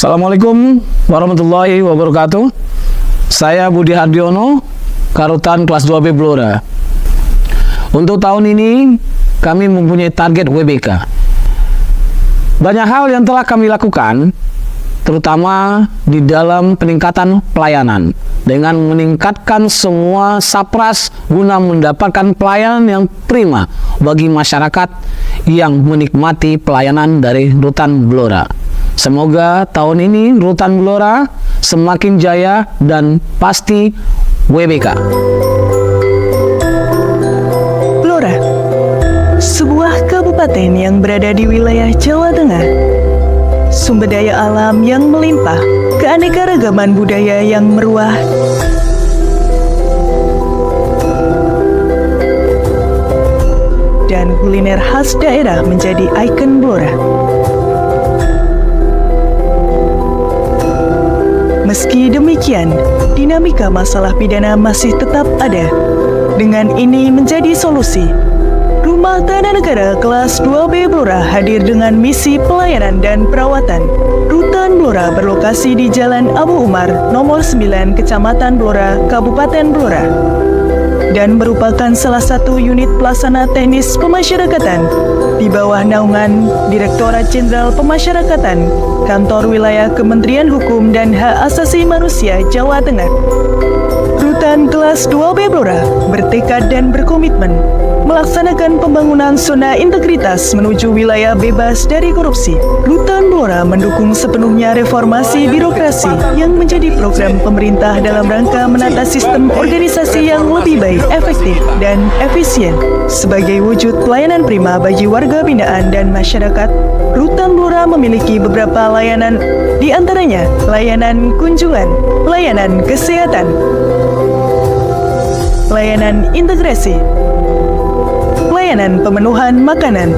Assalamualaikum warahmatullahi wabarakatuh. Saya Budi Hardiono, Karutan kelas 2B Blora. Untuk tahun ini kami mempunyai target WBK. Banyak hal yang telah kami lakukan, terutama di dalam peningkatan pelayanan, dengan meningkatkan semua sapras guna mendapatkan pelayanan yang prima bagi masyarakat yang menikmati pelayanan dari Rutan Blora. Semoga tahun ini Rutan Blora semakin jaya dan pasti WBK. Blora, sebuah kabupaten yang berada di wilayah Jawa Tengah. Sumber daya alam yang melimpah, keanekaragaman budaya yang meruah, dan kuliner khas daerah menjadi ikon Blora. Meski demikian, dinamika masalah pidana masih tetap ada. Dengan ini menjadi solusi. Rumah Tanah Negara kelas 2B Blora hadir dengan misi pelayanan dan perawatan. Rutan Blora berlokasi di Jalan Abu Umar, nomor 9, Kecamatan Blora, Kabupaten Blora, dan merupakan salah satu unit pelaksana teknis pemasyarakatan di bawah naungan Direktorat Jenderal Pemasyarakatan, Kantor Wilayah Kementerian Hukum dan Hak Asasi Manusia Jawa Tengah. Rutan kelas 2B Blora bertekad dan berkomitmen melaksanakan pembangunan zona integritas menuju wilayah bebas dari korupsi. Rutan Blora mendukung sepenuhnya reformasi birokrasi yang menjadi program pemerintah dalam rangka menata sistem organisasi yang lebih baik, efektif, dan efisien. Sebagai wujud pelayanan prima bagi warga binaan dan masyarakat, Rutan Blora memiliki beberapa layanan, di antaranya layanan kunjungan, layanan kesehatan, layanan integrasi, layanan pemenuhan makanan,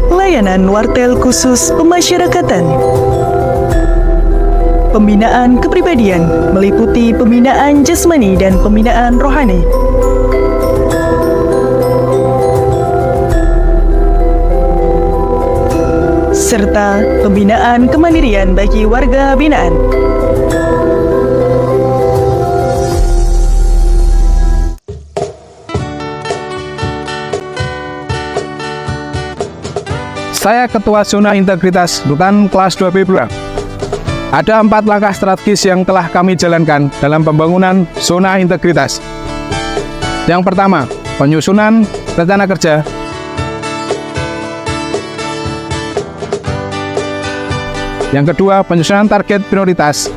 layanan wartel khusus pemasyarakatan, pembinaan kepribadian meliputi pembinaan jasmani dan pembinaan rohani, serta pembinaan kemandirian bagi warga binaan. Saya Ketua Zona Integritas Rutan kelas 2B Blora. Ada 4 langkah strategis yang telah kami jalankan dalam pembangunan zona integritas. Yang pertama, penyusunan rencana kerja. Yang kedua, penyusunan target prioritas.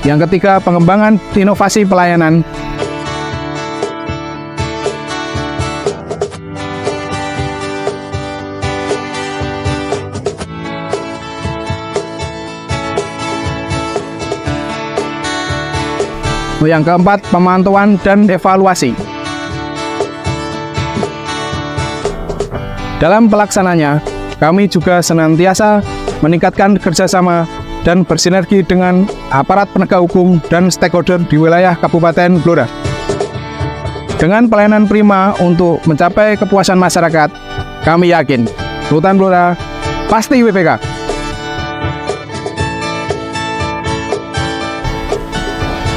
Yang ketiga, pengembangan inovasi pelayanan. Yang keempat, pemantauan dan evaluasi. Dalam pelaksananya, kami juga senantiasa meningkatkan kerjasama dan bersinergi dengan aparat penegak hukum dan stakeholder di wilayah Kabupaten Blora. Dengan pelayanan prima untuk mencapai kepuasan masyarakat, kami yakin Rutan Blora pasti WBK.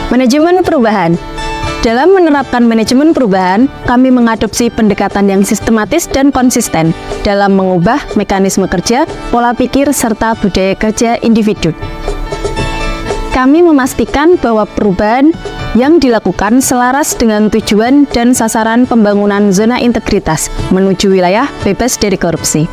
Manajemen perubahan. Dalam menerapkan manajemen perubahan, kami mengadopsi pendekatan yang sistematis dan konsisten dalam mengubah mekanisme kerja, pola pikir, serta budaya kerja individu. Kami memastikan bahwa perubahan yang dilakukan selaras dengan tujuan dan sasaran pembangunan zona integritas menuju wilayah bebas dari korupsi.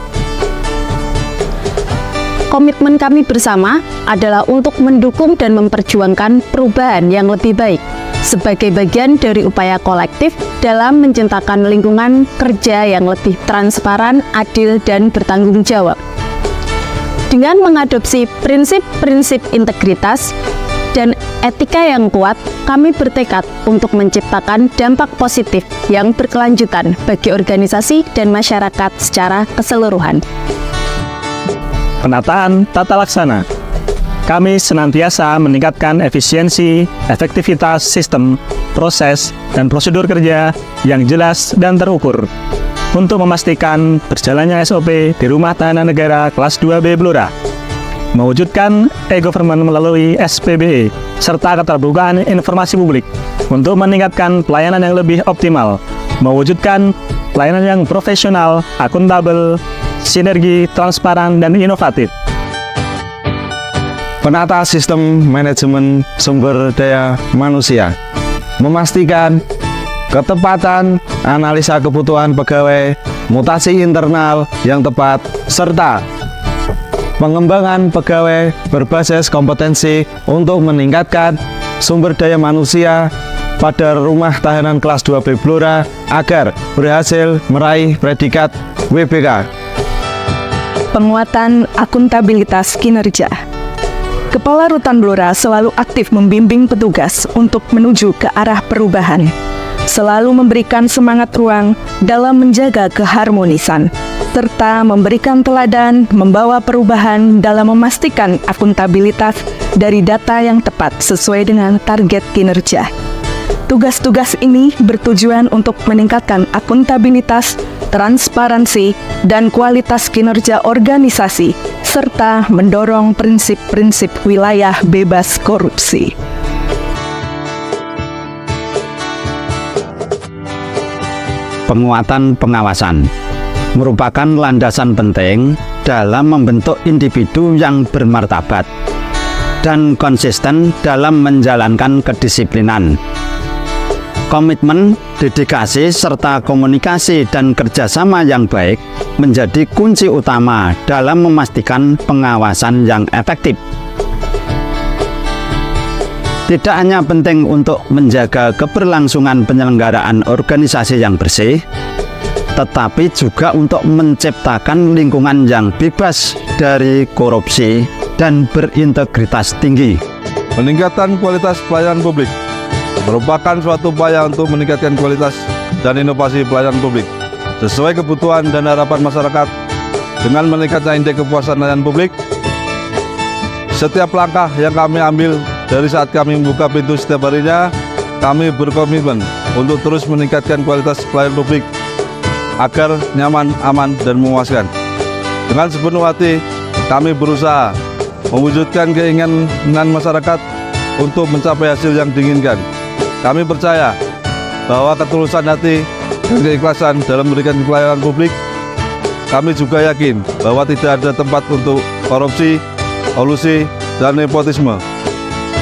Komitmen kami bersama adalah untuk mendukung dan memperjuangkan perubahan yang lebih baik sebagai bagian dari upaya kolektif dalam menciptakan lingkungan kerja yang lebih transparan, adil, dan bertanggung jawab. Dengan mengadopsi prinsip-prinsip integritas dan etika yang kuat, kami bertekad untuk menciptakan dampak positif yang berkelanjutan bagi organisasi dan masyarakat secara keseluruhan. Penataan tata laksana. Kami senantiasa meningkatkan efisiensi, efektivitas sistem, proses, dan prosedur kerja yang jelas dan terukur. untuk memastikan berjalannya SOP di Rumah Tahanan Negara kelas 2B Blora, mewujudkan e-government melalui SPBE, serta keterbukaan informasi publik untuk meningkatkan pelayanan yang lebih optimal, mewujudkan pelayanan yang profesional, akuntabel, sinergi, transparan, dan inovatif. Penata sistem manajemen sumber daya manusia, memastikan ketepatan analisa kebutuhan pegawai, mutasi internal yang tepat, serta pengembangan pegawai berbasis kompetensi untuk meningkatkan sumber daya manusia pada Rumah Tahanan kelas 2B Blora agar berhasil meraih predikat WBK. Penguatan akuntabilitas kinerja. Kepala Rutan Blora selalu aktif membimbing petugas untuk menuju ke arah perubahan, selalu memberikan semangat ruang dalam menjaga keharmonisan, serta memberikan teladan membawa perubahan dalam memastikan akuntabilitas dari data yang tepat sesuai dengan target kinerja. Tugas-tugas ini bertujuan untuk meningkatkan akuntabilitas, transparansi, dan kualitas kinerja organisasi, serta mendorong prinsip-prinsip wilayah bebas korupsi. Penguatan pengawasan merupakan landasan penting dalam membentuk individu yang bermartabat dan konsisten dalam menjalankan kedisiplinan. Komitmen, dedikasi, serta komunikasi dan kerjasama yang baik menjadi kunci utama dalam memastikan pengawasan yang efektif. Tidak hanya penting untuk menjaga keberlangsungan penyelenggaraan organisasi yang bersih, tetapi juga untuk menciptakan lingkungan yang bebas dari korupsi dan berintegritas tinggi. Peningkatan kualitas pelayanan publik merupakan suatu upaya untuk meningkatkan kualitas dan inovasi pelayanan publik sesuai kebutuhan dan harapan masyarakat dengan meningkatnya indeks kepuasan layanan publik. Setiap langkah yang kami ambil dari saat kami membuka pintu setiap harinya, kami berkomitmen untuk terus meningkatkan kualitas pelayanan publik agar nyaman, aman, dan memuaskan. Dengan sepenuh hati, kami berusaha mewujudkan keinginan masyarakat untuk mencapai hasil yang diinginkan. Kami percaya bahwa ketulusan hati dan keikhlasan dalam memberikan pelayanan publik. Kami juga yakin bahwa tidak ada tempat untuk korupsi, kolusi, dan nepotisme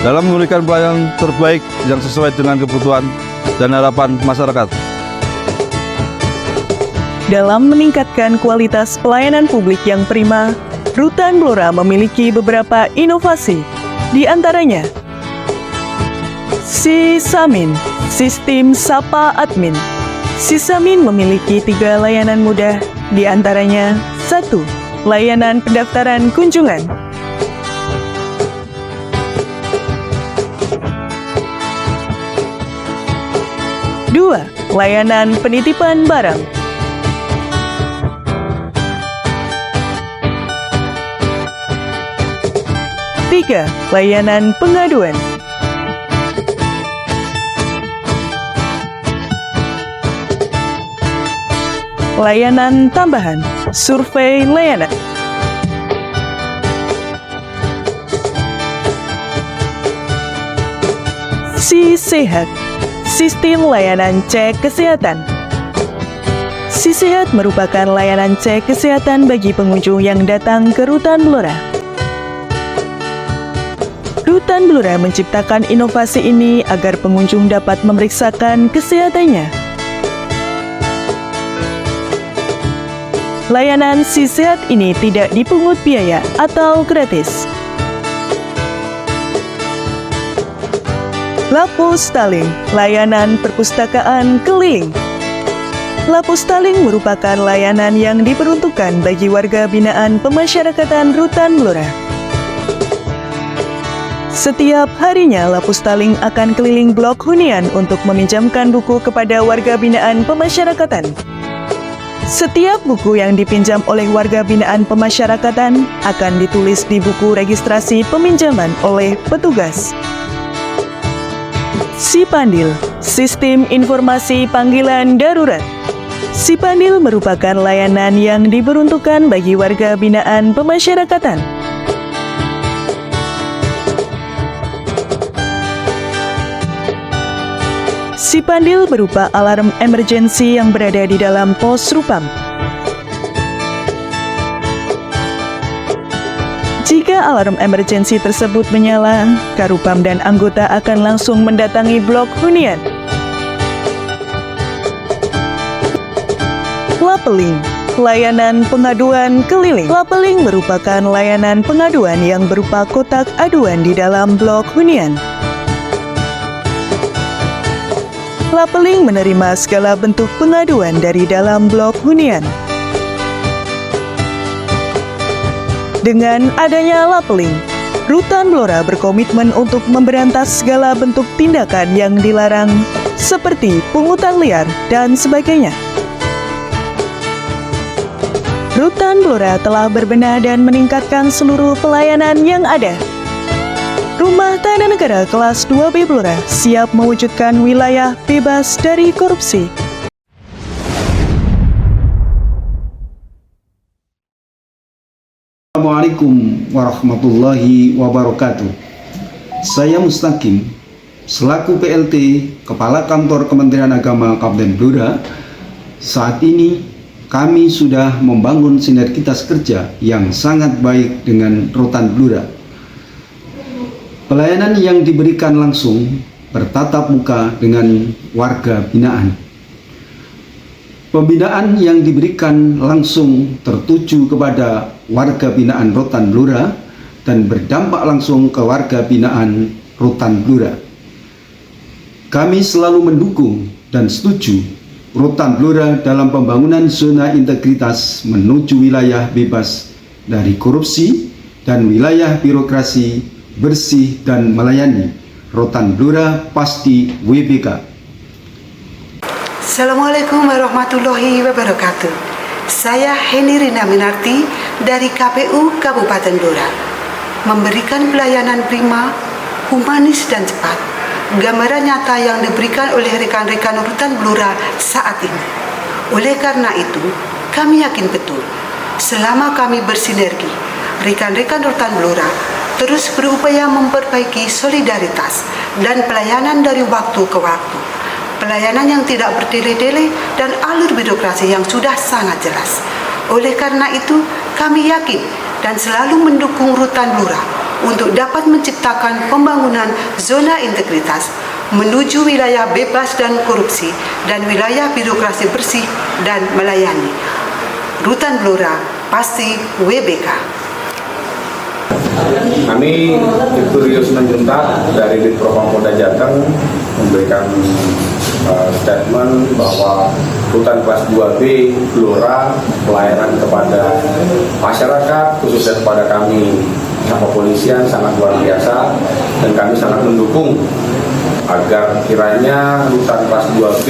dalam memberikan pelayanan terbaik yang sesuai dengan kebutuhan dan harapan masyarakat. Dalam meningkatkan kualitas pelayanan publik yang prima, Rutan Blora memiliki beberapa inovasi, di antaranya Sisamin, Sistem Sapa Admin. Sisamin memiliki 3 layanan mudah, di antaranya 1. Layanan pendaftaran kunjungan. 2. Layanan penitipan barang. 3. Layanan pengaduan. Layanan tambahan, survei layanan. Si Sehat, sistem layanan cek kesehatan. Si Sehat merupakan layanan cek kesehatan bagi pengunjung yang datang ke Rutan Blora. Rutan Blora menciptakan inovasi ini agar pengunjung dapat memeriksakan kesehatannya. Layanan Si Sehat ini tidak dipungut biaya atau gratis. Lapustaling, layanan perpustakaan keliling. Lapustaling merupakan layanan yang diperuntukkan bagi warga binaan pemasyarakatan Rutan Blora. Setiap harinya, Lapustaling akan keliling blok hunian untuk meminjamkan buku kepada warga binaan pemasyarakatan. Setiap buku yang dipinjam oleh warga binaan pemasyarakatan akan ditulis di buku registrasi peminjaman oleh petugas. Si Pandil, sistem informasi panggilan darurat. Sipandil merupakan layanan yang diperuntukkan bagi warga binaan pemasyarakatan. Sipandil berupa alarm emergensi yang berada di dalam pos Rupam. Jika alarm emergensi tersebut menyala, Karupam dan anggota akan langsung mendatangi blok hunian. Lapeling, layanan pengaduan keliling. Lapeling merupakan layanan pengaduan yang berupa kotak aduan di dalam blok hunian. Lapeling menerima segala bentuk pengaduan dari dalam blok hunian. Dengan adanya Lapeling, Rutan Blora berkomitmen untuk memberantas segala bentuk tindakan yang dilarang seperti pungutan liar dan sebagainya. Rutan Blora telah berbenah dan meningkatkan seluruh pelayanan yang ada. Rumah Tahanan Negara kelas 2B Blora siap mewujudkan wilayah bebas dari korupsi. Assalamualaikum warahmatullahi wabarakatuh. Saya Mustaqim, selaku PLT Kepala Kantor Kementerian Agama Kabupaten Blora. Saat ini kami sudah membangun sinergitas kerja yang sangat baik dengan Rutan Blora. Pelayanan yang diberikan langsung bertatap muka dengan warga binaan. Pembinaan yang diberikan langsung tertuju kepada warga binaan Rutan Blora dan berdampak langsung ke warga binaan Rutan Blora. Kami selalu mendukung dan setuju Rutan Blora dalam pembangunan zona integritas menuju wilayah bebas dari korupsi dan wilayah birokrasi bersih dan melayani. Rutan Blora pasti WBK. Assalamualaikum warahmatullahi wabarakatuh. Saya Heni Rina Minarti dari KPU Kabupaten Blora. Memberikan pelayanan prima, humanis dan cepat. Gambaran nyata yang diberikan oleh rekan-rekan Rutan Blora saat ini. Oleh karena itu, kami yakin betul selama kami bersinergi, rekan-rekan Rutan Blora terus berupaya memperbaiki solidaritas dan pelayanan dari waktu ke waktu. Pelayanan yang tidak bertele-tele dan alur birokrasi yang sudah sangat jelas. Oleh karena itu, kami yakin dan selalu mendukung Rutan Blora untuk dapat menciptakan pembangunan zona integritas menuju wilayah bebas dan korupsi dan wilayah birokrasi bersih dan melayani. Rutan Blora pasti WBK. Kami Ibtu Rio Simanjuntak dari Ditpropam Polda Jateng memberikan statement bahwa Rutan kelas 2B Blora pelayanan kepada masyarakat khususnya kepada kami kepolisian sangat luar biasa dan kami sangat mendukung agar kiranya Rutan kelas 2B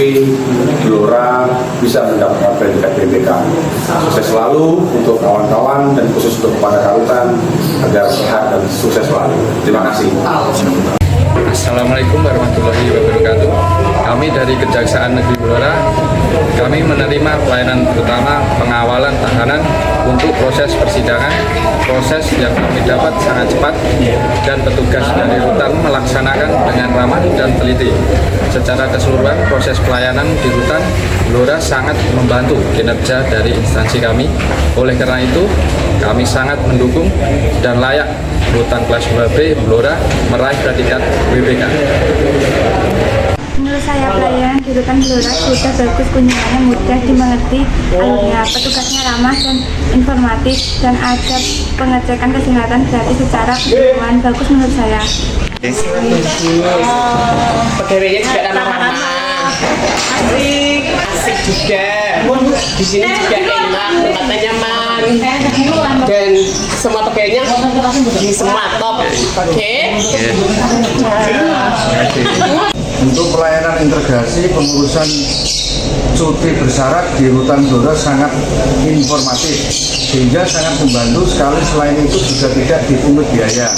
Blora bisa mendapatkan predikat BBK. Sukses selalu untuk kawan-kawan dan khusus untuk kepada Karutan agar sehat dan sukses selalu. Terima kasih. Assalamualaikum warahmatullahi wabarakatuh. Kami dari Kejaksaan Negeri Blora, kami menerima pelayanan terutama pengawalan tahanan untuk proses persidangan, proses yang kami dapat sangat cepat dan petugas dari Rutan melaksanakan dengan ramah dan teliti. Secara keseluruhan proses pelayanan di Rutan Blora sangat membantu kinerja dari instansi kami. Oleh karena itu, kami sangat mendukung dan layak Rutan kelas 2B Blora meraih predikat WBK. Menurut saya pelayanan di Rutan Blora sudah bagus, kunjungannya mudah dimengerti, alurnya petugasnya ramah dan informatif, dan ada pengecekan kesehatan gratis secara keseluruhan. Bagus menurut saya. Pegawainya juga ramah-ramah, asik juga. Di sini juga enak, tempatnya nyaman, dan semua pegawainya semua top. Oke. Untuk pelayanan integrasi pengurusan cuti bersyarat di Rutan Blora sangat informatif sehingga sangat membantu sekali. Selain itu juga tidak dipungut biaya.